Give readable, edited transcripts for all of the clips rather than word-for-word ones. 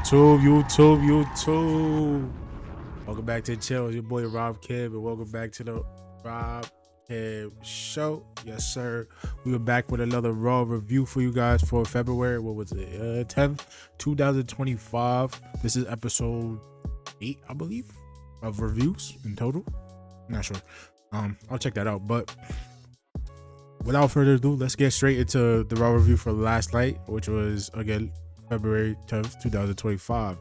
YouTube. Welcome back to the channel. It's your boy Rob Keb, and welcome back to the Rob Keb Show. Yes, sir. We are back with another Raw review for you guys for February. What was it? 10th, 2025. This is episode 8, I believe, of reviews in total. Not sure. I'll check that out. But without further ado, let's get straight into the Raw review for last night, which was again February 10th, 2025.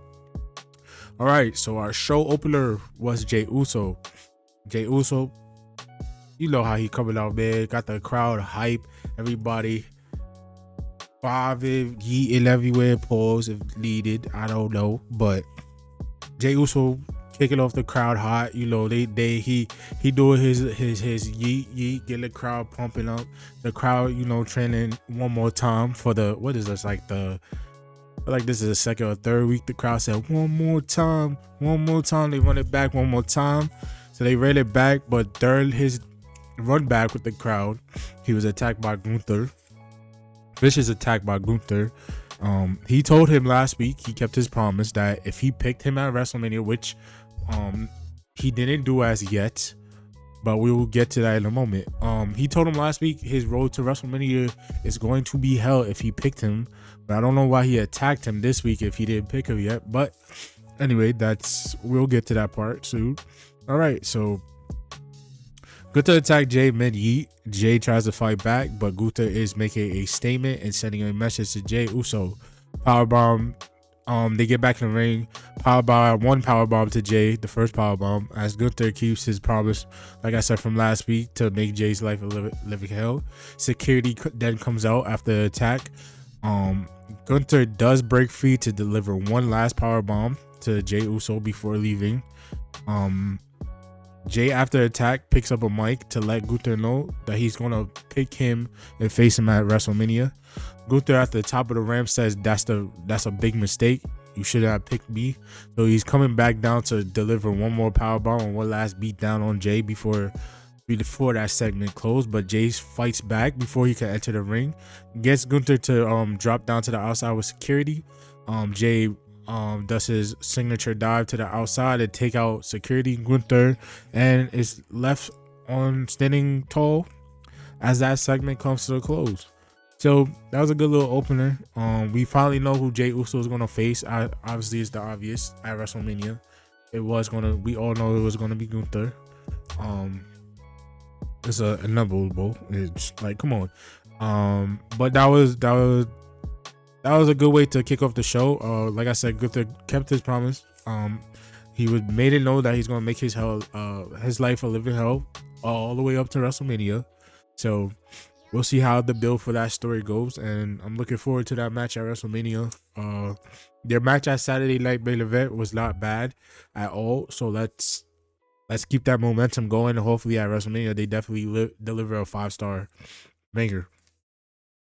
All right, so our show opener was Jey Uso. Jey Uso, you know how he coming out, man. Got the crowd hype. Everybody bobbing, yeeting everywhere, pause if needed. I don't know, but Jey Uso kicking off the crowd hot. You know, he doing his yeet, getting the crowd pumping up. The crowd, you know, training one more time for the what is this like this is the second or third week. The crowd said one more time. They run it back one more time. So they ran it back, but during his run back with the crowd, he was attacked by Gunther. Vicious attack by Gunther. He told him last week, he kept his promise that if he picked him at WrestleMania, which he didn't do as yet, but we will get to that in a moment. He told him last week his road to WrestleMania is going to be hell if he picked him. But I don't know why he attacked him this week if he didn't pick him yet. But anyway, we'll get to that part soon. All right, so Gunther attack Jey mid-yeet. Jey tries to fight back, but Gunther is making a statement and sending a message to Jey Uso. Powerbomb. They get back in the ring. One powerbomb to Jey, the first powerbomb, as Gunther keeps his promise, like I said from last week, to make Jey's life a living hell. Security then comes out after the attack. Gunther does break free to deliver one last powerbomb to Jey Uso before leaving. Jey, after attack, picks up a mic to let Gunther know that he's gonna pick him and face him at WrestleMania. Gunther at the top of the ramp says that's a big mistake. You should have picked me. So he's coming back down to deliver one more powerbomb and one last beat down on Jey before that segment closed. But Jey fights back before he can enter the ring. Gets Gunther to drop down to the outside with security. Jey does his signature dive to the outside and take out security. Gunther and is left on standing tall as that segment comes to a close. So that was a good little opener. We finally know who Jey Uso is gonna face. Obviously, it's the obvious at WrestleMania. We all know it was gonna be Gunther. It's inevitable. It's like, come on. But that was a good way to kick off the show. Like I said, Gunther kept his promise. He made it know that he's gonna make his life a living hell all the way up to WrestleMania. So we'll see how the build for that story goes, and I'm looking forward to that match at WrestleMania. Their match at Saturday Night Main Event was not bad at all, so let's keep that momentum going, and hopefully at WrestleMania they definitely deliver a 5-star banger.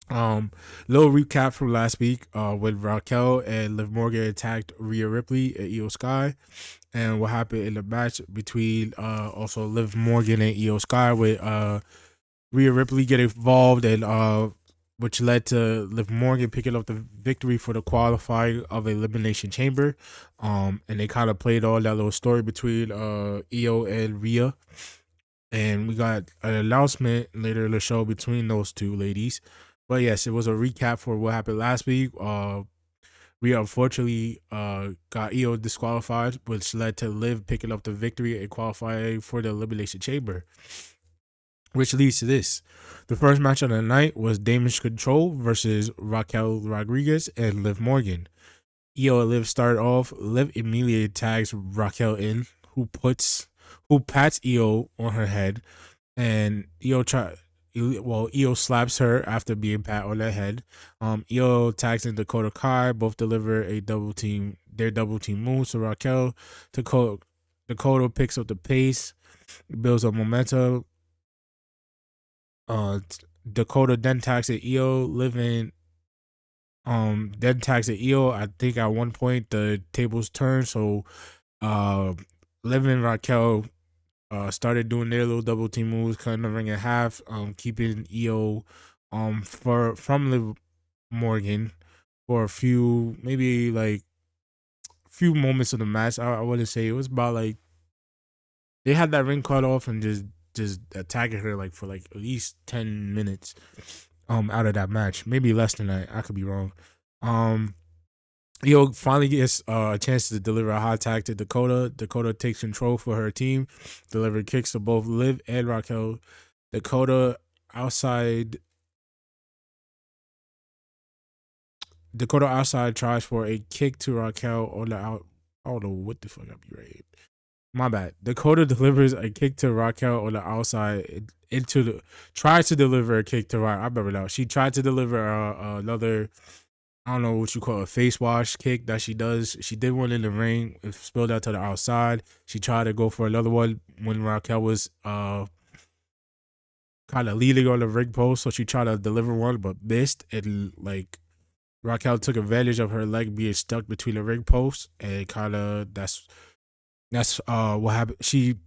Little recap from last week when Raquel and Liv Morgan attacked Rhea Ripley and Io Sky, and what happened in the match between also Liv Morgan and Io Sky with Rhea Ripley get involved, and which led to Liv Morgan picking up the victory for the qualifying of Elimination Chamber. And they kind of played all that little story between Io and Rhea. And we got an announcement later in the show between those two ladies. But yes, it was a recap for what happened last week. Rhea unfortunately got Io disqualified, which led to Liv picking up the victory and qualifying for the Elimination Chamber. Which leads to this. The first match of the night was Damage Control versus Raquel Rodriguez and Liv Morgan. Io and Liv start off. Liv immediately tags Raquel in, who pats Io on her head, and Io slaps her after being pat on the head. Io tags in Dakota Kai. Both deliver their double team move. So Raquel, Dakota picks up the pace, builds up momentum. Dakota then tags at Io. Then tags at Io. I think at one point the tables turned, so Liv and Raquel started doing their little double team moves, cutting the ring in half, keeping Io from Liv Morgan for a few, maybe like few moments of the match. I wouldn't say it was about like they had that ring cut off and just attacking her like for like at least 10 minutes out of that match. Maybe less than that. I could be wrong. Um Io finally gets a chance to deliver a hot attack to Dakota. Dakota takes control for her team, delivered kicks to both Liv and Raquel. Dakota outside Dakota outside tries for a kick to Raquel on the out. I don't know what the fuck I be right. My bad. Dakota delivers a kick to Raquel on the outside into the tries to deliver a kick to Raquel. I remember now. She tried to deliver another. I don't know what you call a face wash kick that she does. She did one in the ring. It spilled out to the outside. She tried to go for another one when Raquel was kind of leaning on the ring post. So she tried to deliver one but missed. And like Raquel took advantage of her leg being stuck between the ring posts and kind of that's what happened. She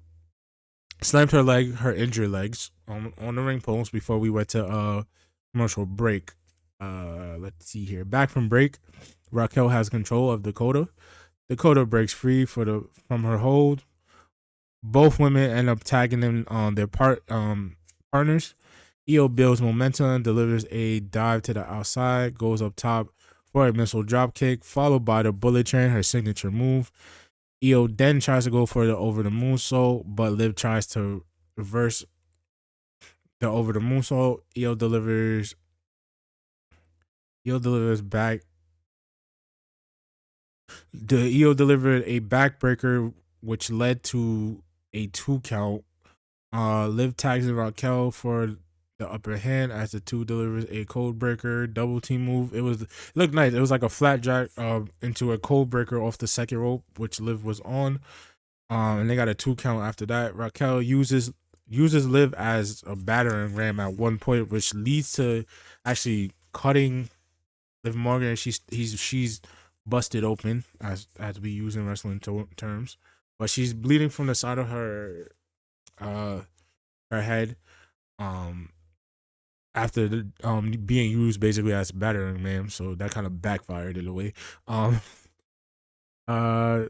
slammed her injured legs on the ring post before we went to commercial break. Let's see here. Back from break, Raquel has control of Dakota. Dakota breaks free from her hold. Both women end up tagging them on their partners. Io builds momentum, delivers a dive to the outside, goes up top for a missile drop kick, followed by the bullet train, her signature move. Io then tries to go for the over the moonsault, but Liv tries to reverse the over the moonsault. Io delivers back. The Io delivered a backbreaker, which led to a 2 count. Liv tags Raquel for the upper hand as the two delivers a code breaker double team move. It looked nice. It was like a flat jack into a code breaker off the second rope, which Liv was on. And they got a 2 count after that. Raquel uses Liv as a battering ram at one point, which leads to actually cutting Liv Morgan. She's busted open as we use in wrestling terms, but she's bleeding from the side of uh her head. Um, After being used basically as battering ram, so that kind of backfired in a way. Um, uh,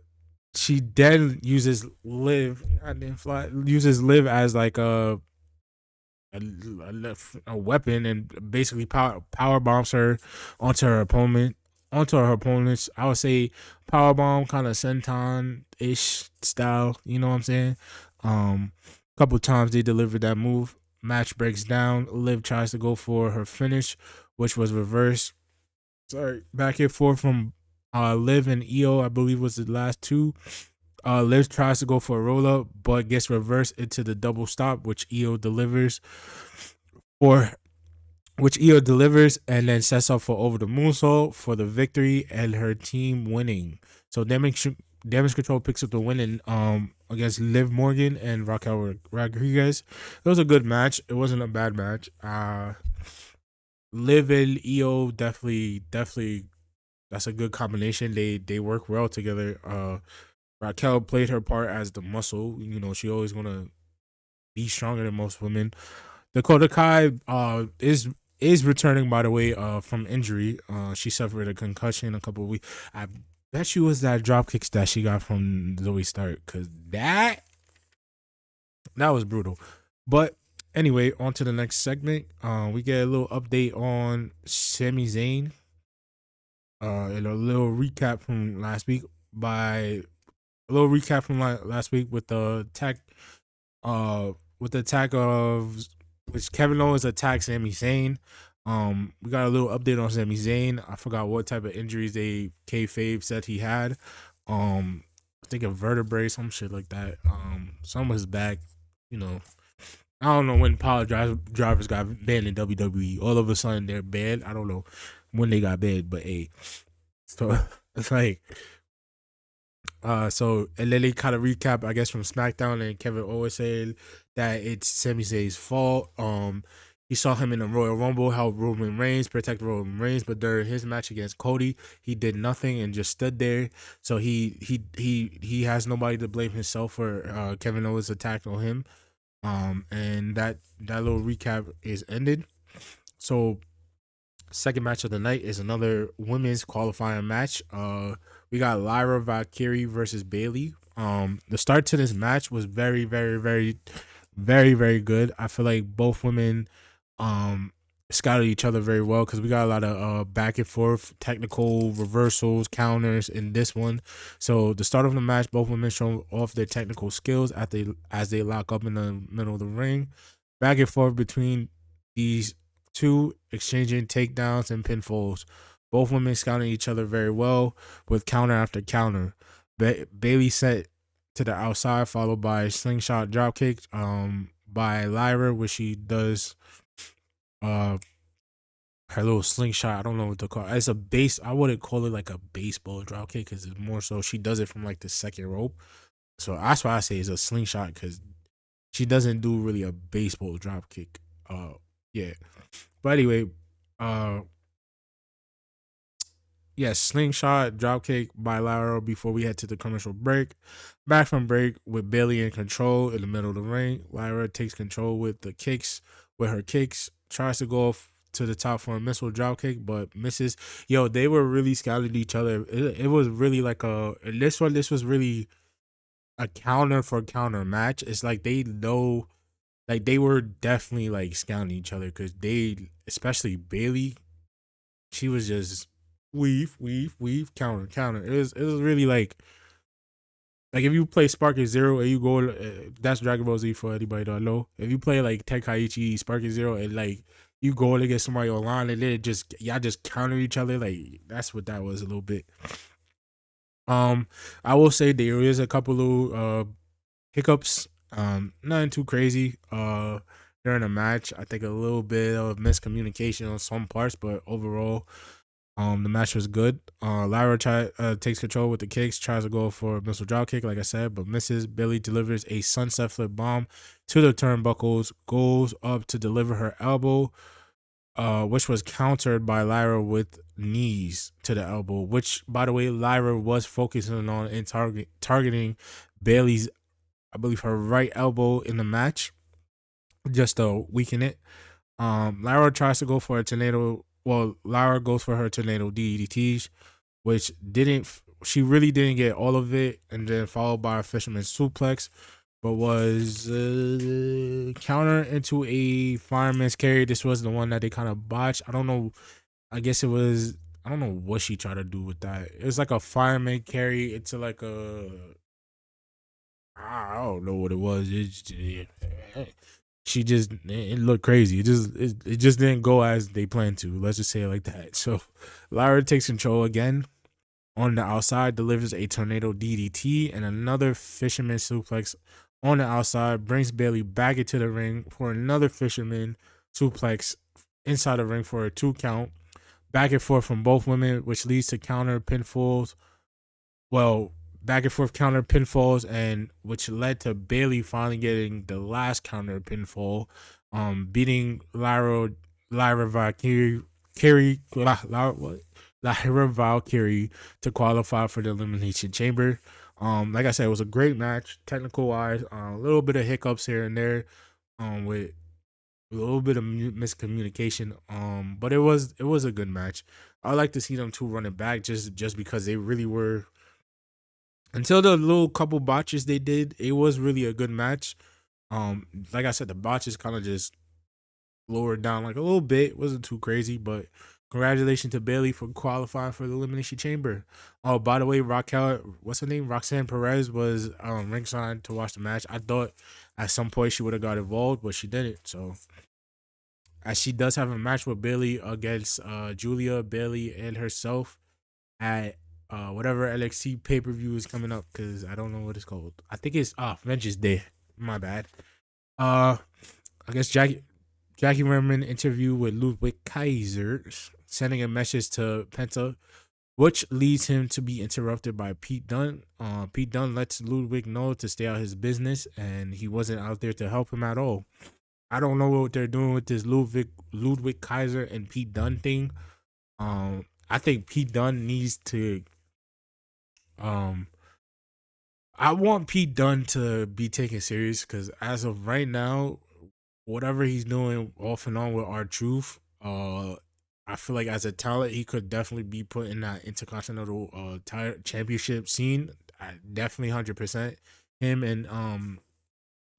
she then uses Liv. I didn't fly. Uses Liv as like a weapon and basically power bombs her onto her opponent onto her opponents. I would say power bomb kind of senton ish style. You know what I'm saying? A couple times they delivered that move. Match breaks down. Liv tries to go for her finish, which was reversed. Sorry, back and forth from Liv and Io, I believe was the last two. Liv tries to go for a roll up, but gets reversed into the double stop, which Io delivers for and then sets up for over the moonsault for the victory and her team winning. So damage control picks up the win against Liv Morgan and Raquel Rodriguez. It was a good match. It wasn't a bad match. Liv and Io definitely that's a good combination. They work well together. Raquel played her part as the muscle. You know, she always gonna be stronger than most women. Dakota Kai is returning, by the way, from injury. She suffered a concussion a couple of weeks. I bet you was that drop kicks that she got from Zoe Stark, because that was brutal. But anyway, on to the next segment. We get a little update on Sami Zayn. And a little recap from last week last week with the attack of which Kevin Owens attacked Sami Zayn. We got a little update on Sami Zayn. I forgot what type of injuries they kayfabe said he had. I think a vertebrae, some shit like that. Some of his back, you know. I don't know when power drivers got banned in WWE. All of a sudden they're banned. I don't know when they got banned, but hey, so it's like so and then they kind of recap, I guess, from SmackDown, and Kevin Owens saying that it's Sami Zayn's fault. He saw him in the Royal Rumble help Roman Reigns, protect Roman Reigns, but during his match against Cody, he did nothing and just stood there. So he has nobody to blame himself for Kevin Owens' attack on him. And that little recap is ended. So second match of the night is another women's qualifying match. We got Lyra Valkyrie versus Bailey. The start to this match was very, very, very, very, very good. I feel like both women um scouted each other very well because we got a lot of back and forth technical reversals, counters in this one. So the start of the match, both women show off their technical skills as they lock up in the middle of the ring. Back and forth between these two, exchanging takedowns and pinfalls. Both women scouting each other very well with counter after counter. Bailey set to the outside, followed by a slingshot dropkick by Lyra, which she does uh her little slingshot. I don't know what to call it. It's a base. I wouldn't call it like a baseball dropkick because it's more so she does it from like the second rope. So that's why I say it's a slingshot because she doesn't do really a baseball dropkick. Yeah. But anyway, uh, yes, slingshot dropkick by Lyra before we head to the commercial break. Back from break with Bailey in control in the middle of the ring. Lyra takes control with her kicks, tries to go off to the top for a missile dropkick, but misses. Yo, they were really scouting each other. It was really like in this one, this was really a counter for counter match. It's like they know, like they were definitely like scouting each other because especially Bailey, she was just weave, counter, counter. It was really like if you play Sparking Zero and you go, that's Dragon Ball Z for anybody that know. If you play like Tenkaichi Sparking Zero and like you go to get somebody online and then just y'all just counter each other, like that's what that was a little bit. I will say there is a couple of hiccups. Nothing too crazy. During the match, I think a little bit of miscommunication on some parts, but overall, the match was good. Lyra takes control with the kicks, tries to go for a missile drop kick, like I said, but misses. Billy delivers a sunset flip bomb to the turnbuckles, goes up to deliver her elbow, which was countered by Lyra with knees to the elbow, which, by the way, Lyra was focusing on and targeting Bailey's, I believe, her right elbow in the match, just to weaken it. Lyra tries to go for a tornado. Well, Lyra goes for her tornado DDTs, which she really didn't get all of it, and then followed by a fisherman suplex, but was counter into a fireman's carry. This was the one that they kind of botched. I don't know. I guess it was. I don't know what she tried to do with that. It was like a fireman carry into like a. I don't know what it was. She just it looked crazy. It just didn't go as they planned to. Let's just say it like that. So Lyra takes control again on the outside, delivers a tornado DDT and another fisherman suplex on the outside, brings Bailey back into the ring for another fisherman suplex inside the ring for a 2 count. Back and forth from both women, which leads to counter pinfalls. Well, back and forth counter pinfalls, and which led to Bailey finally getting the last counter pinfall, beating Lyra Valkyrie, Lyra Valkyrie to qualify for the Elimination Chamber. Like I said, it was a great match, technical wise. A little bit of hiccups here and there, with a little bit of miscommunication. But it was a good match. I like to see them two running back just because they really were, until the little couple botches they did, it was really a good match. Like I said, the botches kind of just lowered down like a little bit. It wasn't too crazy, but congratulations to Bailey for qualifying for the Elimination Chamber. Oh, by the way, what's her name? Roxanne Perez was ringside to watch the match. I thought at some point she would have got involved, but she didn't. So, as she does have a match with Bailey against Julia, Bailey, and herself at whatever LXC pay per view is coming up, because I don't know what it's called. I think it's Vengeance Day. My bad. Uh, I guess Jackie Merman interview with Ludwig Kaiser, sending a message to Penta, which leads him to be interrupted by Pete Dunne. Pete Dunne lets Ludwig know to stay out his business, and he wasn't out there to help him at all. I don't know what they're doing with this Ludwig Kaiser and Pete Dunne thing. I think Pete Dunne needs to um I want Pete Dunne to be taken serious because as of right now, whatever he's doing off and on with our truth, I feel like as a talent, he could definitely be put in that intercontinental championship scene. Definitely 100%. Him and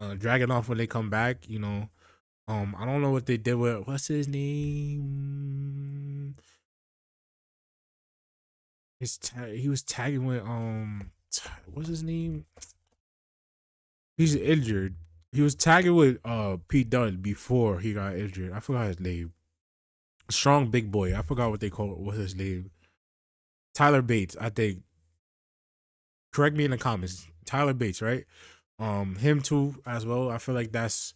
Dragunov when they come back, I don't know what they did with what's his name. He was tagging with what's his name? He's injured. He was tagging with Pete Dunne before he got injured. I forgot his name. Strong big boy. I forgot what they call it. What's his name? Tyler Bates. I think. Correct me in the comments. Tyler Bates, right? Him too as well. I feel like that's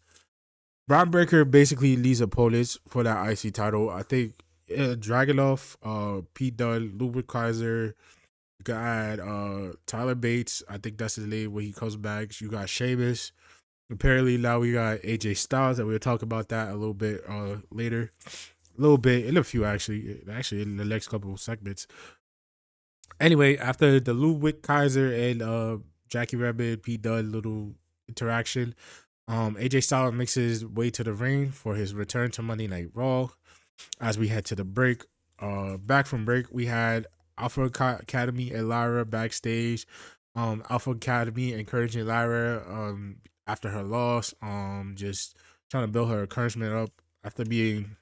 Braun Breaker basically leads opponents for that IC title. I think Dragunov, Pete Dunne, Ludwig Kaiser. You got Tyler Bates. I think that's his name when he comes back. You got Sheamus. Apparently now we got AJ Styles, and we'll talk about that a little bit later. A little bit in a few actually in the next couple of segments. Anyway, after the Ludwig Kaiser and Jackie Rabbit Pete Dunne little interaction, AJ Styles makes his way to the ring for his return to Monday Night Raw. As we head to the break, back from break, we had Alpha Academy and Lyra backstage. Alpha Academy encouraging Lyra after her loss, just trying to build her encouragement up after being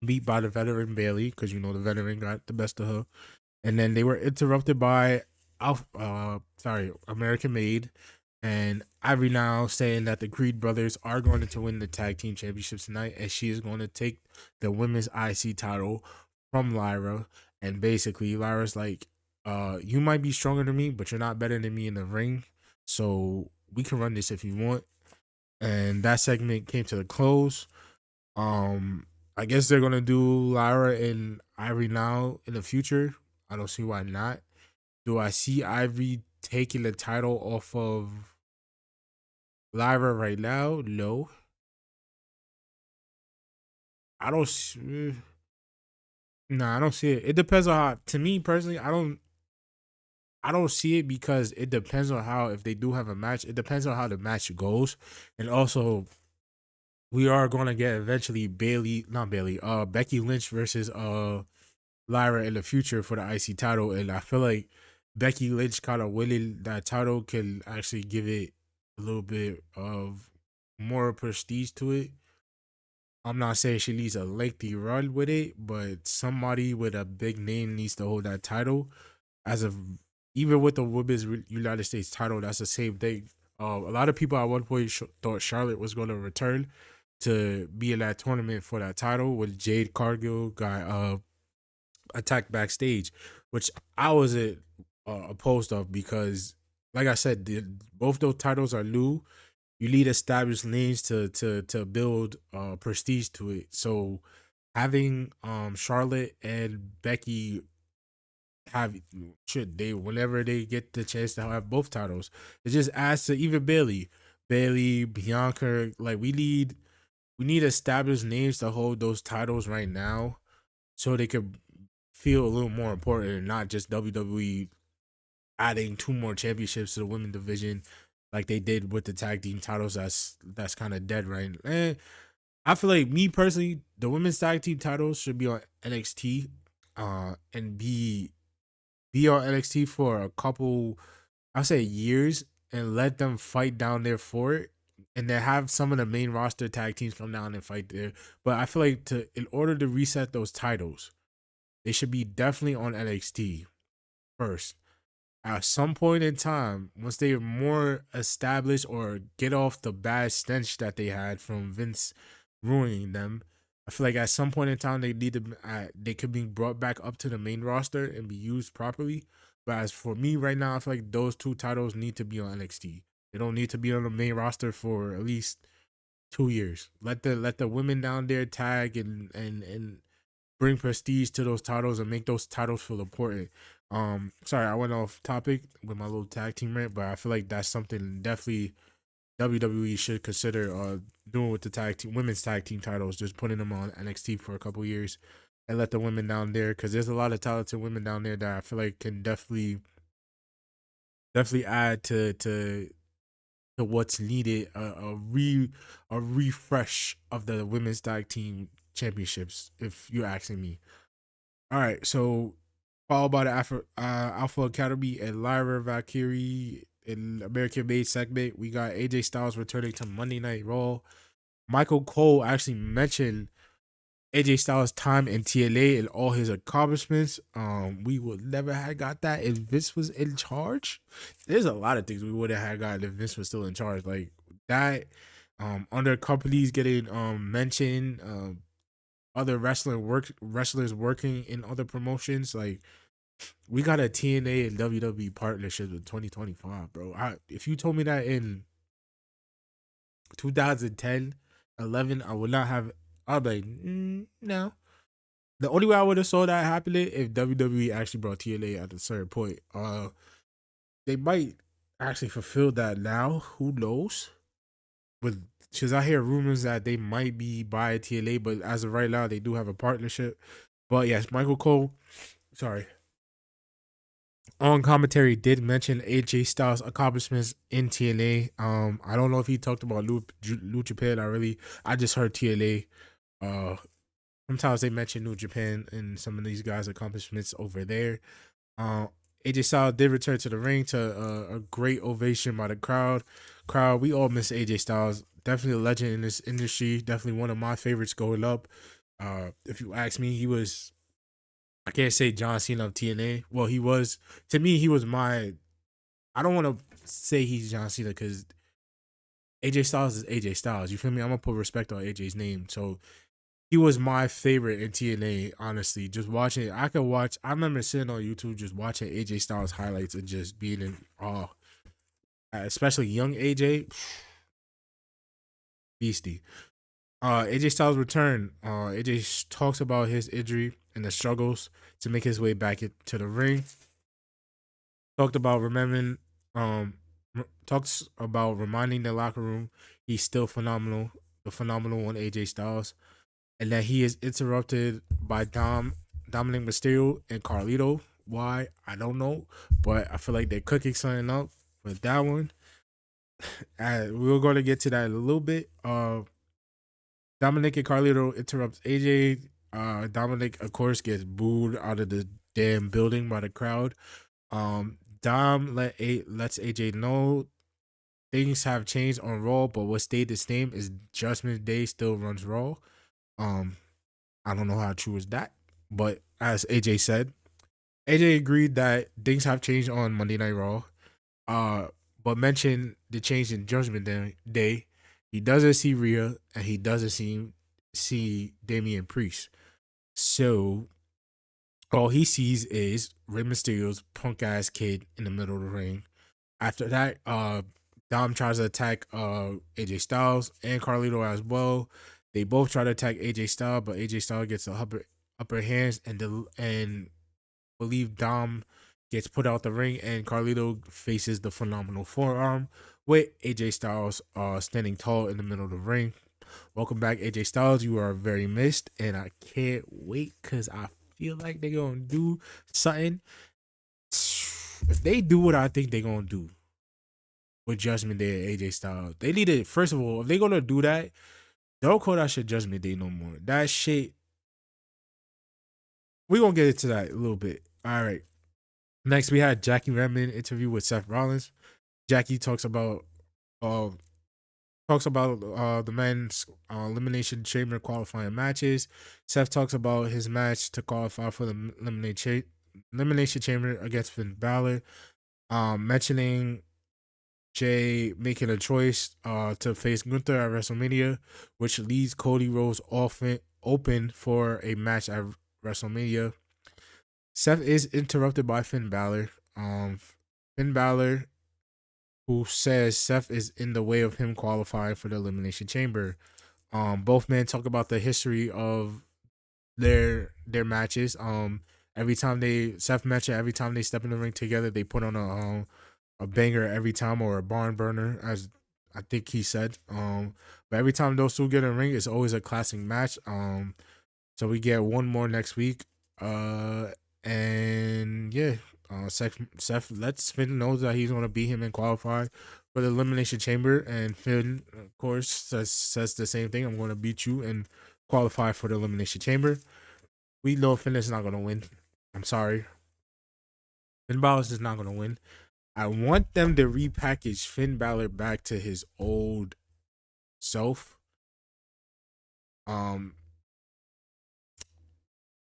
beat by the veteran Bailey, because the veteran got the best of her. And then they were interrupted by American Made and Ivory now saying that the Creed brothers are going to win the tag team championships tonight, and she is going to take the women's IC title from Lyra. And basically, Lyra's like, you might be stronger than me, but you're not better than me in the ring. So we can run this if you want. And that segment came to the close. I guess they're gonna do Lyra and Ivory now in the future. I don't see why not. Do I see Ivory taking the title off of Lyra right now? No. I don't. Nah, I don't see it. It depends on how. To me personally, I don't. I don't see it because it depends on how. If they do have a match, it depends on how the match goes, and also we are gonna get eventually not Bailey, Becky Lynch versus Lyra in the future for the IC title, and I feel like Becky Lynch kind of winning that title can actually give it a little bit of more prestige to it. I'm not saying she needs a lengthy run with it, but somebody with a big name needs to hold that title. As of even with the women's United States title, that's the same thing. A lot of people at one point thought Charlotte was going to return to be in that tournament for that title when Jade Cargill got attacked backstage, which I wasn't opposed of because, like I said, both those titles are new. You need established names to build prestige to it. So having Charlotte and Becky have should they whenever they get the chance to have both titles, it just adds to even Bailey, Bianca. Like we need established names to hold those titles right now, so they could feel a little more important and not just WWE adding two more championships to the women division like they did with the tag team titles. That's kind of dead right. I feel like me personally, the women's tag team titles should be on NXT, and be on NXT for a couple, I'll say years, and let them fight down there for it, and then have some of the main roster tag teams come down and fight there. But I feel like in order to reset those titles, they should be definitely on NXT first. At some point in time, once they're more established or get off the bad stench that they had from Vince ruining them, I feel like at some point in time they could be brought back up to the main roster and be used properly. But as for me right now, I feel like those two titles need to be on NXT. They don't need to be on the main roster for at least 2 years. Let the women down there tag and bring prestige to those titles and make those titles feel important. Sorry, I went off topic with my little tag team rant, but I feel like that's something definitely WWE should consider doing with the women's tag team titles, just putting them on NXT for a couple years and let the women down there, because there's a lot of talented women down there that I feel like can definitely add to what's needed, a refresh of the women's tag team championships, if you're asking me. All right, so followed by the Alpha Academy and Lyra Valkyrie in American Made segment. We got AJ Styles returning to Monday Night Raw. Michael Cole actually mentioned AJ Styles' time in TNA and all his accomplishments. We would never have got that if Vince was in charge. There's a lot of things we would have had gotten if Vince was still in charge, like that. Under companies getting mentioned, other wrestlers working in other promotions. Like we got a TNA and WWE partnership in 2025, bro. If you told me that in 2010, 11, I would not have. I'd be like, no. The only way I would have saw that happening if WWE actually brought TNA at a certain point. They might actually fulfill that now. Who knows? But because I hear rumors that they might be buying TNA, but as of right now, they do have a partnership. But yes, Michael Cole, sorry, on commentary did mention AJ Styles' accomplishments in TNA. I don't know if he talked about New Japan. I just heard TNA. Uh, Sometimes they mention New Japan and some of these guys' accomplishments over there. Uh, AJ Styles did return to the ring to a great ovation by the crowd. We all miss AJ Styles. Definitely a legend in this industry. Definitely one of my favorites going up. If you ask me, he was. I can't say John Cena of TNA. Well, he was, to me. He was my. I don't want to say he's John Cena because AJ Styles is AJ Styles. You feel me? I'm gonna put respect on AJ's name. So he was my favorite in TNA, honestly. Just watching, I could watch. I remember sitting on YouTube just watching AJ Styles highlights and just being in awe. Especially young AJ, beastie. AJ Styles return. AJ talks about his injury and the struggles to make his way back into the ring. Talked about remembering. Talks about reminding the locker room he's still phenomenal. The phenomenal one, AJ Styles, and that he is interrupted by Dominic Mysterio and Carlito. Why? I don't know, but I feel like they're cooking something up with that one. We're going to get to that in a little bit. Dominic and Carlito interrupts AJ. Dominic, of course, gets booed out of the damn building by the crowd. Dom lets AJ know things have changed on Raw, but what stayed the same is Judgment Day still runs Raw. I don't know how true is that, but as AJ said, AJ agreed that things have changed on Monday Night Raw. But mentioned the change in Judgment Day. He doesn't see Rhea and he doesn't see Damian Priest. So all he sees is Rey Mysterio's punk ass kid in the middle of the ring. After that, Dom tries to attack AJ Styles and Carlito as well. They both try to attack AJ Styles, but AJ Styles gets the upper hands and believe Dom gets put out the ring, and Carlito faces the phenomenal forearm with AJ Styles standing tall in the middle of the ring. Welcome back, AJ Styles. You are very missed, and I can't wait because I feel like they're gonna do something. If they do what I think they're gonna do with Judgment Day and AJ Styles, they need it. First of all, if they're gonna do that, don't call that shit Judgment Day no more. That shit. We're gonna get into that a little bit. All right. Next, we had Jackie Redmond interview with Seth Rollins. Jackie talks about uh the men's elimination chamber qualifying matches. Seth talks about his match to qualify for the elimination chamber against Finn Balor. Mentioning Jay making a choice to face Gunther at WrestleMania, which leaves Cody Rhodes open for a match at WrestleMania. Seth is interrupted by Finn Balor. Finn Balor, who says Seth is in the way of him qualifying for the Elimination Chamber. Both men talk about the history of their matches. Every time every time they step in the ring together, they put on a banger every time, or a barn burner, as I think he said. But every time those two get in the ring, it's always a classic match. So we get one more next week. And yeah, Seth lets Finn know that he's gonna beat him and qualify for the Elimination Chamber, and Finn, of course, says the same thing. I'm gonna beat you and qualify for the Elimination Chamber. We know Finn is not gonna win. I'm sorry. Finn Balor is not gonna win. I want them to repackage Finn Balor back to his old self. Um,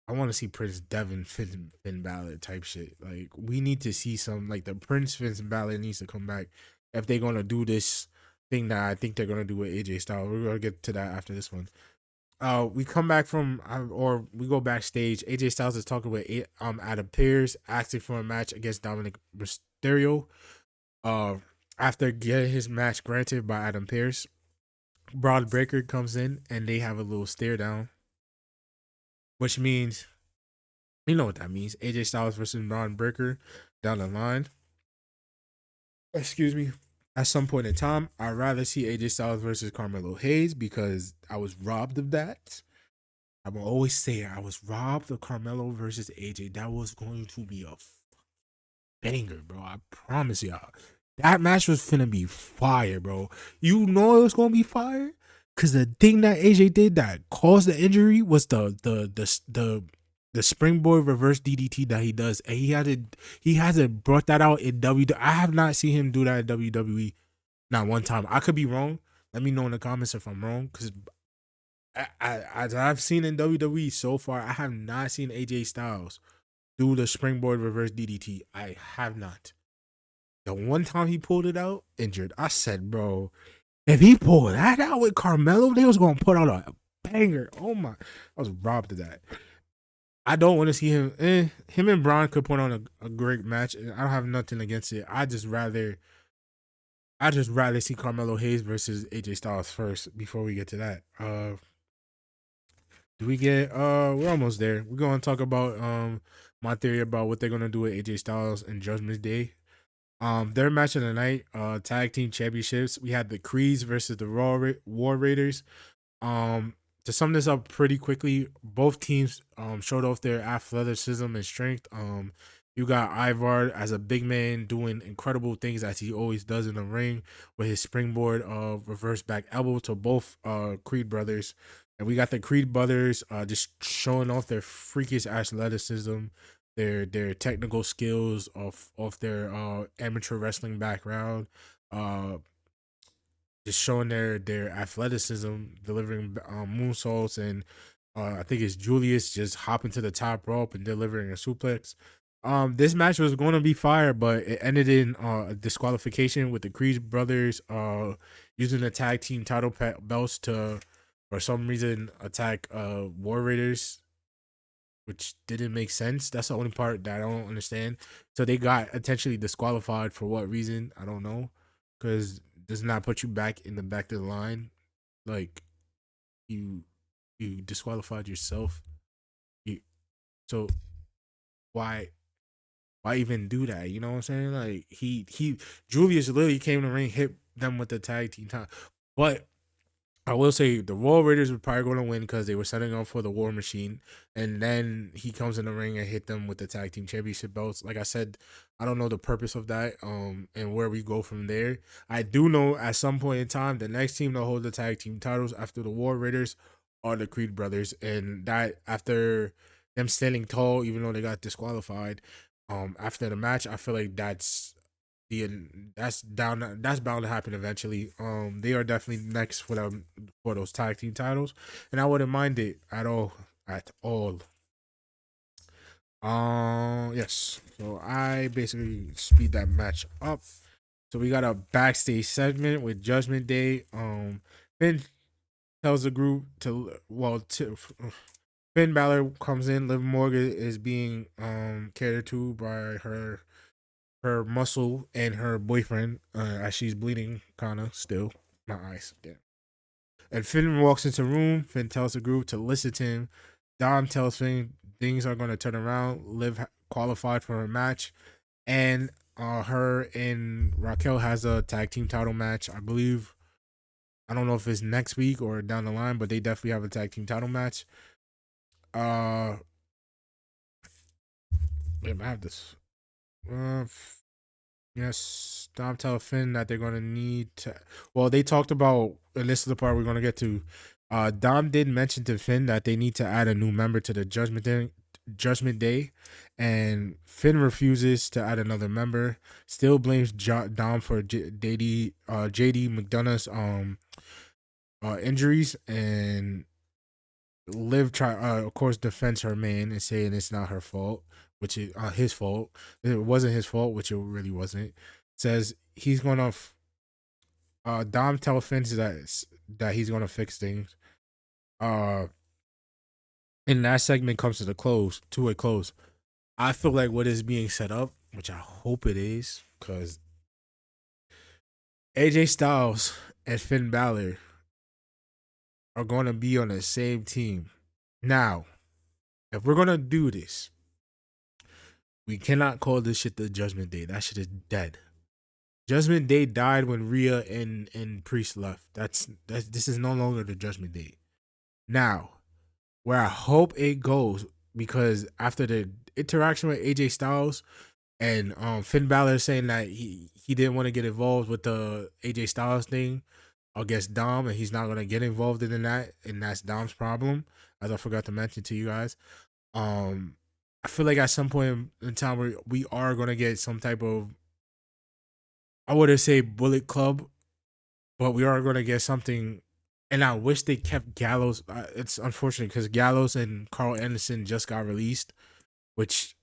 I want to see Prince Devin Finn Balor type shit. Like we need to see some like the Prince Finn Balor needs to come back if they're gonna do this thing that I think they're gonna do with AJ Styles. We're gonna get to that after this one. We come back from or we go backstage. AJ Styles is talking with Adam Pearce, asking for a match against Dominic Mysterio. Uh, After getting his match granted by Adam Pearce, Braun Breaker comes in and they have a little stare down, which means you know what that means. AJ Styles versus Braun Breaker down the line. Excuse me. At some point in time, I'd rather see AJ Styles versus Carmelo Hayes because I was robbed of that. I will always say I was robbed of Carmelo versus AJ. That was going to be a banger, bro. I promise y'all. That match was finna be fire, bro. You know it was gonna be fire? Cause the thing that AJ did that caused the injury was the springboard reverse DDT that he does. And he hasn't brought that out in WWE. I have not seen him do that in WWE not one time. I could be wrong. Let me know in the comments if I'm wrong. Cause as I've seen in WWE so far, I have not seen AJ Styles do the springboard reverse DDT. I have not. The one time he pulled it out, injured. I said, bro, if he pulled that out with Carmelo, they was gonna put out a banger. Oh my, I was robbed of that. I don't want to see him. Him and Braun could put on a great match, and I don't have nothing against it. I just rather see Carmelo Hayes versus AJ Styles first before we get to that. Do we get we're almost there. We're gonna talk about my theory about what they're gonna do with AJ Styles and Judgment Day. Their match of the night, tag team championships. We had the Creeds versus the War Raiders. Um, to sum this up pretty quickly, both teams showed off their athleticism and strength. You got Ivar as a big man doing incredible things as he always does in the ring with his springboard reverse back elbow to both Creed brothers. And we got the Creed brothers just showing off their freakish athleticism, their technical skills of their amateur wrestling background. Uh just showing their athleticism, delivering moonsaults, and I think it's Julius just hopping to the top rope and delivering a suplex. This match was going to be fire, but it ended in a disqualification with the Creed brothers using the tag team title belts to, for some reason, attack War Raiders, which didn't make sense. That's the only part that I don't understand. So they got intentionally disqualified for what reason? I don't know, because does not put you back in the back of the line. Like you, you disqualified yourself. You so why even do that? You know what I'm saying? Like he Julius literally came in the ring, hit them with the tag team time, but I will say the War Raiders were probably going to win because they were setting up for the War Machine, and then he comes in the ring and hit them with the tag team championship belts. Like I said, I don't know the purpose of that, and where we go from there. I do know at some point in time, the next team to hold the tag team titles after the War Raiders are the Creed brothers, and that after them standing tall, even though they got disqualified, after the match, I feel like the that's bound to happen eventually. They are definitely next for them for those tag team titles, and I wouldn't mind it at all. At all. Yes. So I basically speed that match up. So we got a backstage segment with Judgment Day. Finn tells the group Finn Balor comes in. Liv Morgan is being catered to by her muscle and her boyfriend as she's bleeding kind of still. My eyes. Damn. And Finn walks into the room. Finn tells the group to listen to him. Dom tells Finn things are going to turn around. Liv qualified for a match. And her and Raquel has a tag team title match. I believe. I don't know if it's next week or down the line, but they definitely have a tag team title match. Wait, I have this. Yes, Dom tell Finn that they're gonna need to. Well, they talked about, and this is the part we're gonna get to. Dom did mention to Finn that they need to add a new member to the Judgment Day, and Finn refuses to add another member. Still blames Dom for JD McDonough's injuries, and Liv try of course defends her man and saying it's not her fault, which is his fault. It wasn't his fault, which it really wasn't. Says he's gonna Dom tell Finn that he's gonna fix things. Uh, and that segment comes to a close. I feel like what is being set up, which I hope it is, because AJ Styles and Finn Balor are going to be on the same team. Now, if we're going to do this, we cannot call this shit the Judgment Day. That shit is dead. Judgment Day died when Rhea and Priest left. That's this is no longer the Judgment Day. Now, where I hope it goes, because after the interaction with AJ Styles and Finn Balor saying that he didn't want to get involved with the AJ Styles thing against Dom, and he's not gonna get involved in that, and that's Dom's problem, as I forgot to mention to you guys. I feel like at some point in time we are gonna get some type of, I wouldn't say Bullet Club, but we are gonna get something. And I wish they kept Gallows. It's unfortunate because Gallows and Carl Anderson just got released, which,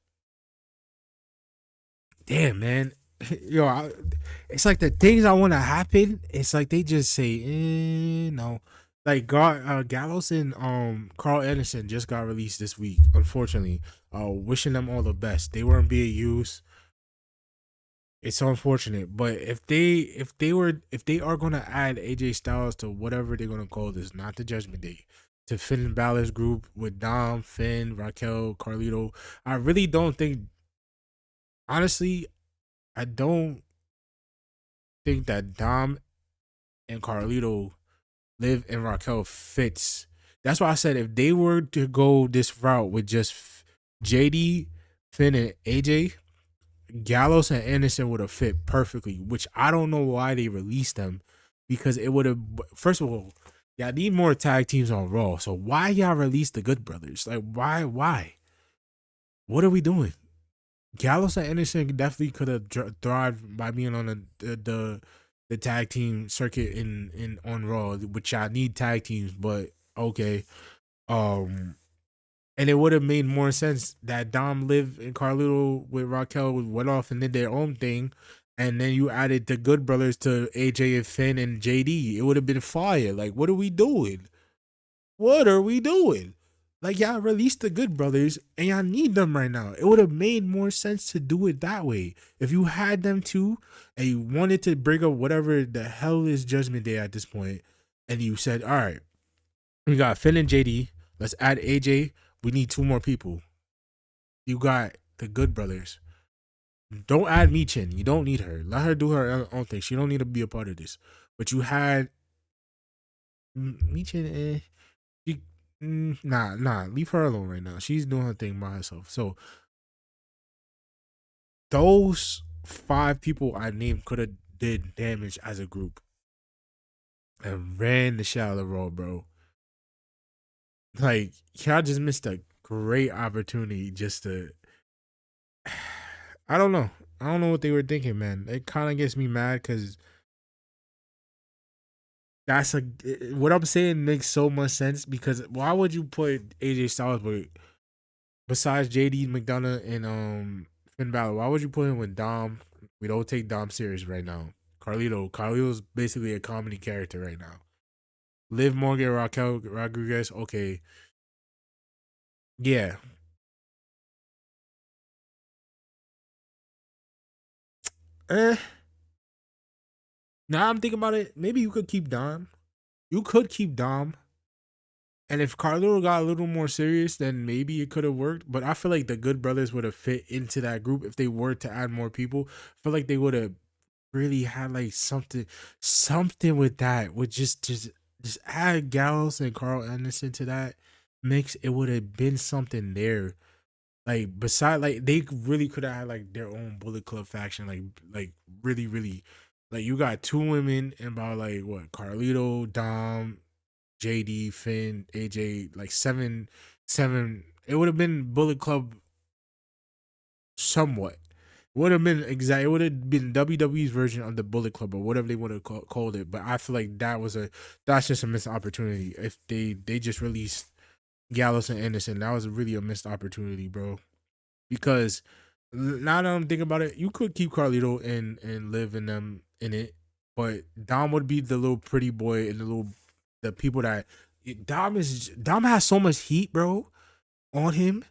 damn man, it's like the things I want to happen. It's like they just say, no. Like Gallows and Carl Anderson just got released this week. Unfortunately, wishing them all the best. They weren't being used. It's so unfortunate, but if they are gonna add AJ Styles to whatever they're gonna call this, not the Judgment Day, to Finn and Balor's group with Dom, Finn, Raquel, Carlito, I really don't think. Honestly, I don't think that Dom and Carlito, Liv and Raquel fits. That's why I said if they were to go this route with just JD, Finn, and AJ, Gallows and Anderson would have fit perfectly, which I don't know why they released them, because it would have. First of all, y'all need more tag teams on Raw. So why y'all release the Good Brothers? Like why? Why? What are we doing? Gallows and Anderson definitely could have thrived by being on the tag team circuit in on Raw, which I need tag teams, but okay. Um, and it would have made more sense that Dom, Liv, and Carlito with Raquel went off and did their own thing, and then you added the Good Brothers to AJ and Finn and JD. It would have been fire. Like, what are we doing? What are we doing? Like, y'all released the Good Brothers and y'all need them right now. It would have made more sense to do it that way. If you had them too and you wanted to bring up whatever the hell is Judgment Day at this point, and you said, all right, we got Finn and JD, let's add AJ. We need two more people. You got the Good Brothers. Don't add Michin. You don't need her. Let her do her own thing. She don't need to be a part of this. But you had Michin. She, nah. Leave her alone right now. She's doing her thing by herself. So those five people I named could have did damage as a group and ran the shit out of the road, bro. Like y'all just missed a great opportunity just to. I don't know. I don't know what they were thinking, man. It kind of gets me mad because that's a what I'm saying makes so much sense. Because why would you put AJ Styles with, besides JD McDonough and Finn Balor? Why would you put him with Dom? We don't take Dom serious right now. Carlito's basically a comedy character right now. Liv Morgan, Raquel Rodriguez, okay, yeah. Eh. Now I'm thinking about it. Maybe you could keep Dom. You could keep Dom. And if Carlo got a little more serious, then maybe it could have worked. But I feel like the Good Brothers would have fit into that group if they were to add more people. I feel like they would have really had like something with that. With just add Gallows and Carl Anderson to that mix. It would have been something there. Like beside, like they really could have had like their own Bullet Club faction. Like really, like you got two women and about like what Carlito, Dom, JD, Finn, AJ, like seven. It would have been Bullet Club somewhat. Would have been exact. It would have been WWE's version of the Bullet Club or whatever they would have called it. But I feel like that's just a missed opportunity. If they just released Gallows and Anderson, that was really a missed opportunity, bro. Because now that I'm thinking about it, you could keep Carlito and live in them in it, but Dom would be the little pretty boy and the people that Dom has so much heat, bro, on him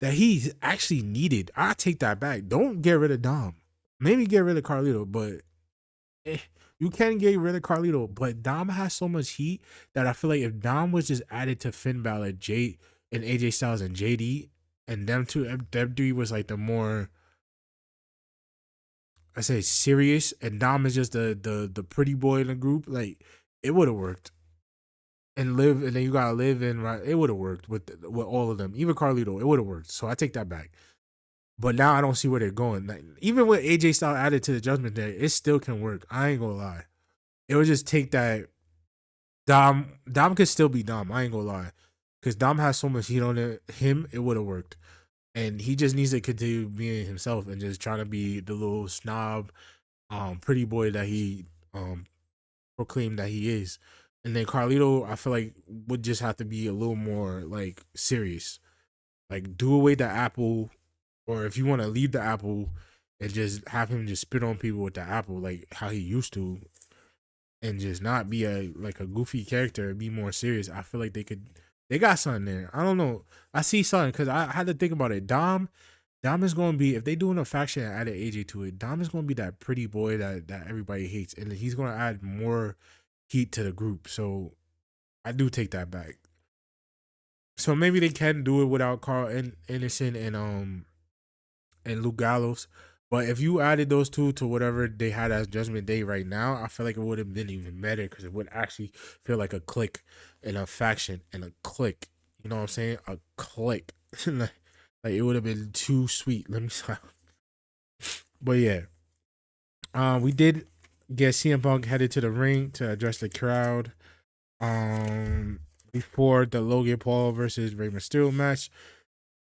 that he's actually needed. I take that back. Don't get rid of Dom. Maybe get rid of Carlito, but eh, you can get rid of Carlito. But Dom has so much heat that I feel like if Dom was just added to Finn Balor, Jay and AJ Styles and JD, and them three was like the more I say serious, and Dom is just the pretty boy in the group. Like it would have worked. And then you gotta live in right. It would have worked with all of them, even Carlito. It would have worked. So I take that back. But now I don't see where they're going. Like, even with AJ Styles added to the Judgment Day, it still can work. I ain't gonna lie. It would just take that Dom could still be Dom. I ain't gonna lie, because Dom has so much heat on him. It would have worked, and he just needs to continue being himself and just trying to be the little snob, pretty boy that he proclaimed that he is. And then Carlito, I feel like would just have to be a little more like serious. Like do away the apple, or if you want to leave the apple and just have him just spit on people with the apple like how he used to, and just not be a like a goofy character and be more serious. I feel like they got something there. I don't know. I see something because I had to think about it. Dom is going to be, if they doing a faction and added AJ to it, Dom is going to be that pretty boy that everybody hates, and he's going to add more heat to the group. So I do take that back. So maybe they can do it without Carl Anderson and Luke Gallows. But if you added those two to whatever they had as Judgment Day right now, I feel like it would have been even better because it would actually feel like a click and a faction and a click. You know what I'm saying? A click. Like it would have been too sweet. Let me stop. But yeah, we did get CM Punk headed to the ring to address the crowd. Before the Logan Paul versus Rey Mysterio match.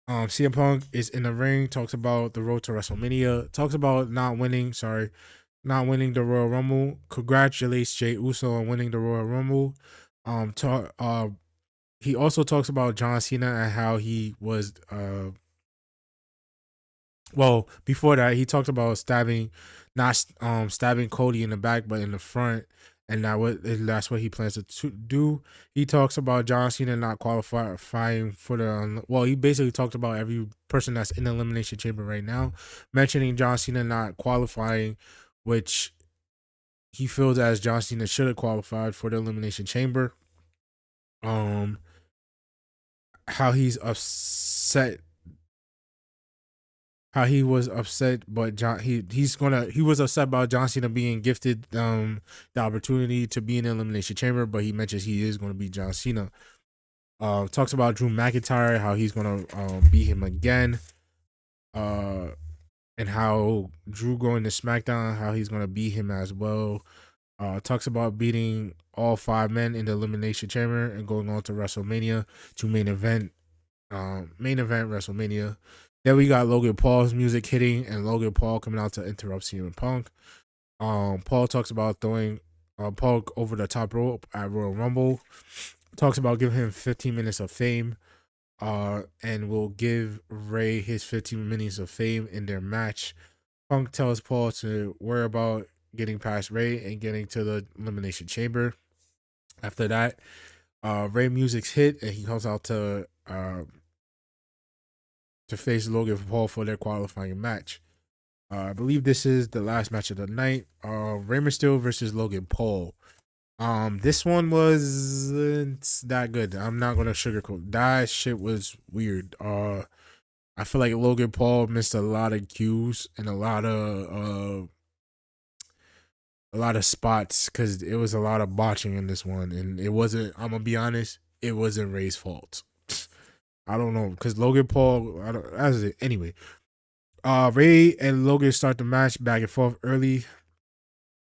CM Punk is in the ring, talks about the road to WrestleMania, talks about not winning the Royal Rumble. Congratulates Jey Uso on winning the Royal Rumble. He also talks about John Cena and how he was well, before that, he talked about not stabbing Cody in the back, but in the front, and that's what he plans to do. He talks about John Cena not qualifying for the. Well, he basically talked about every person that's in the Elimination Chamber right now, mentioning John Cena not qualifying, which he feels as John Cena should have qualified for the Elimination Chamber. How he's upset how he was upset, but he was upset about John Cena being gifted the opportunity to be in the Elimination Chamber, but he mentions he is going to be John Cena. Talks about Drew McIntyre, how he's going to beat him again, and how Drew going to SmackDown, how he's going to beat him as well. Talks about beating all 5 men in the Elimination Chamber and going on to WrestleMania to main event WrestleMania. Then we got Logan Paul's music hitting and Logan Paul coming out to interrupt CM Punk. Paul talks about throwing Punk over the top rope at Royal Rumble. Talks about giving him 15 minutes of fame. And will give Ray his 15 minutes of fame in their match. Punk tells Paul to worry about getting past Ray and getting to the Elimination Chamber. After that, Ray music's hit and he comes out to face Logan Paul for their qualifying match. I believe this is the last match of the night. Rey Mysterio versus Logan Paul. This one wasn't that good. I'm not gonna sugarcoat. That shit was weird. I feel like Logan Paul missed a lot of cues and a lot of spots because it was a lot of botching in this one, and it wasn't. I'm gonna be honest, it wasn't Ray's fault. I don't know because Logan Paul. That's it. Anyway, Ray and Logan start the match back and forth early.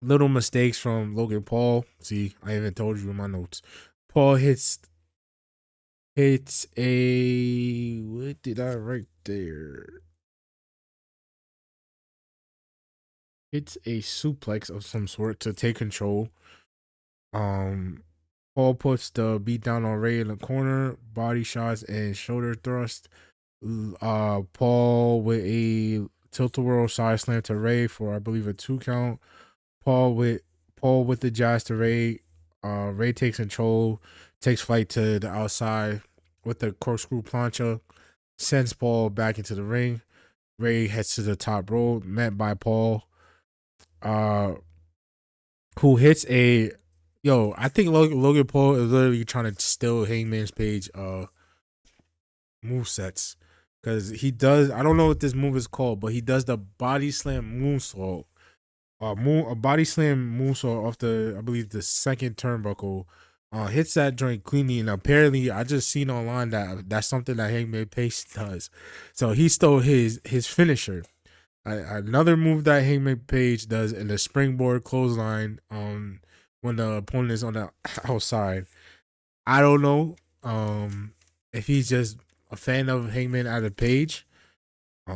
Little mistakes from Logan Paul. See, I even told you in my notes. Paul hits a, what did I write there? It's a suplex of some sort to take control. Um, Paul puts the beat down on Ray in the corner, body shots and shoulder thrust. Paul with a tilt-a-whirl side slam to Ray for, I believe, a 2 count. Paul with Paul with the jazz to Ray. Ray takes control, takes flight to the outside with the corkscrew plancha, sends Paul back into the ring. Ray heads to the top rope, met by Paul, uh, who hits a, yo. I think Logan Paul is literally trying to steal Hangman's Page move sets, because he does. I don't know what this move is called, but he does the body slam moonsault. A body slam moonsault off the, I believe, the second turnbuckle. Hits that joint cleanly, and apparently I just seen online that that's something that Hangman Page does. So he stole his finisher. Another move that Hangman Page does in the springboard clothesline, when the opponent is on the outside. I don't know if he's just a fan of Hangman out of Page.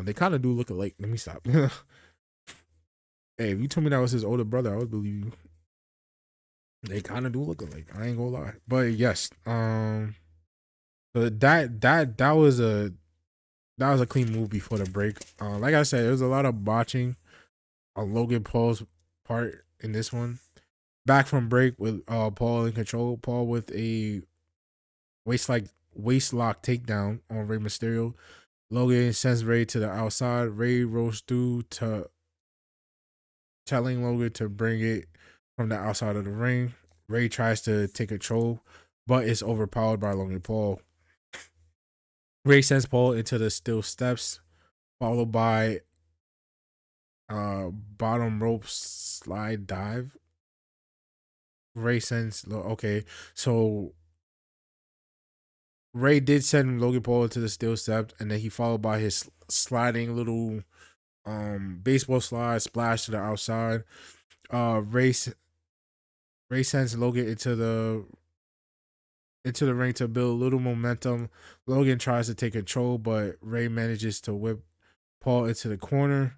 They kind of do look alike. Let me stop. Hey, if you told me that was his older brother, I would believe you. They kind of do look alike. I ain't gonna lie. But yes, but that was a clean move before the break. Like I said, there was a lot of botching on Logan Paul's part in this one. Back from break with Paul in control. Paul with a waist lock takedown on Rey Mysterio. Logan sends Ray to the outside. Ray rolls through to telling Logan to bring it from the outside of the ring. Ray tries to take control, but is overpowered by Logan Paul. Ray sends Paul into the steel steps, followed by bottom rope slide dive. Ray sends, okay, so Ray did send Logan Paul into the steel steps, and then he followed by his sliding little baseball slide splash to the outside. Ray sends Logan into the ring to build a little momentum. Logan tries to take control, but Ray manages to whip Paul into the corner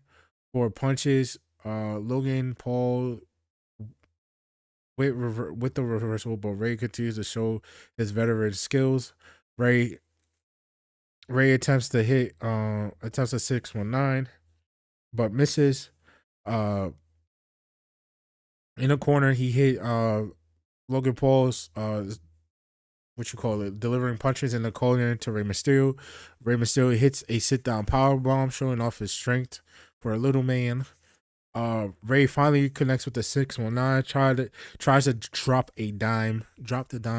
for punches. Logan Paul with the reversal, but Ray continues to show his veteran skills. Ray attempts a 619, but misses. In the corner, he hit Logan Paul's what you call it, delivering punches in the corner to Rey Mysterio. Rey Mysterio hits a sit down power bomb, showing off his strength for a little man. Ray finally connects with the 619. Tries to drop the dime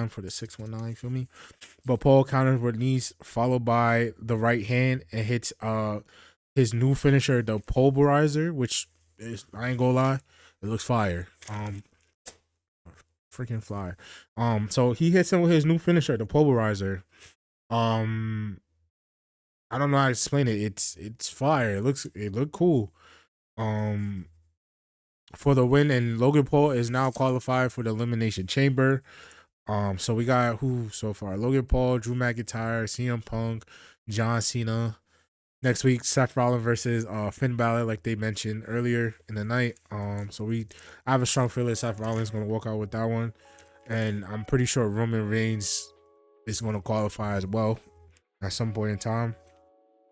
for the 619. Feel me? But Paul counters with knees, followed by the right hand, and hits his new finisher, the pulverizer, which is, I ain't gonna lie, it looks fire. Freaking fly. So he hits him with his new finisher, the pulverizer. I don't know how to explain it. It's fire. It looked cool. For the win, and Logan Paul is now qualified for the Elimination Chamber. So we got who so far? Logan Paul, Drew McIntyre, CM Punk, John Cena. Next week, Seth Rollins versus Finn Balor, like they mentioned earlier in the night. So I have a strong feeling Seth Rollins is gonna walk out with that one, and I'm pretty sure Roman Reigns is gonna qualify as well at some point in time.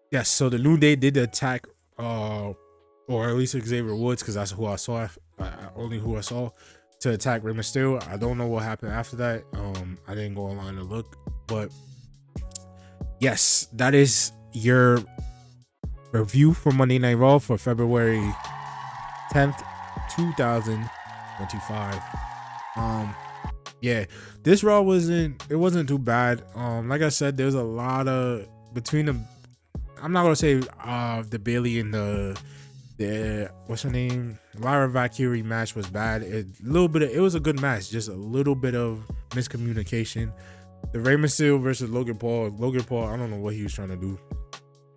Yes. So the New Day did attack, or at least Xavier Woods, because that's who I saw. Only who I saw to attack Rey Mysterio. I don't know what happened after that. I didn't go online to look, but yes, that is your review for Monday Night Raw for February 10th, 2025. Yeah, this Raw wasn't too bad. Like I said, there's a lot of between them. I'm not gonna say the Bailey and the what's her name, Lyra Valkyrie match was bad. It was a good match, just a little bit of miscommunication. The Rey Mysterio versus Logan Paul, I don't know what he was trying to do.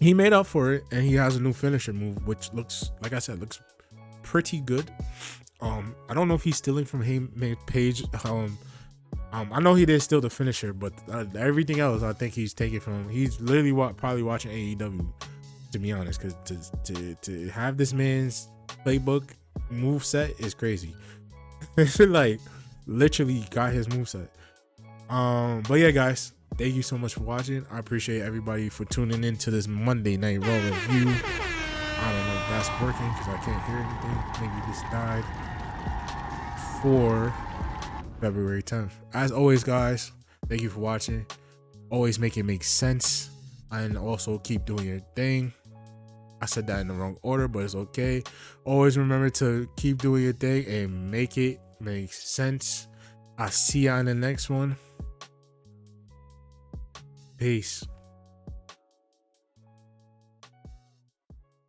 He made up for it, and he has a new finisher move, which looks, like I said, looks pretty good. I don't know if he's stealing from Hangman Page I know he did steal the finisher, but everything else I think he's taken from. He's literally probably watching AEW, to be honest, because to have this man's playbook move set is crazy. Like literally got his move set. But yeah, guys, thank you so much for watching. I appreciate everybody for tuning in to this Monday Night Raw review. I don't know if that's working because I can't hear anything. Maybe this died. For February 10th. As always, guys, thank you for watching. Always make it make sense, and also keep doing your thing. I said that in the wrong order, but it's okay. Always remember to keep doing your thing and make it make sense. I'll see you on the next one. Peace.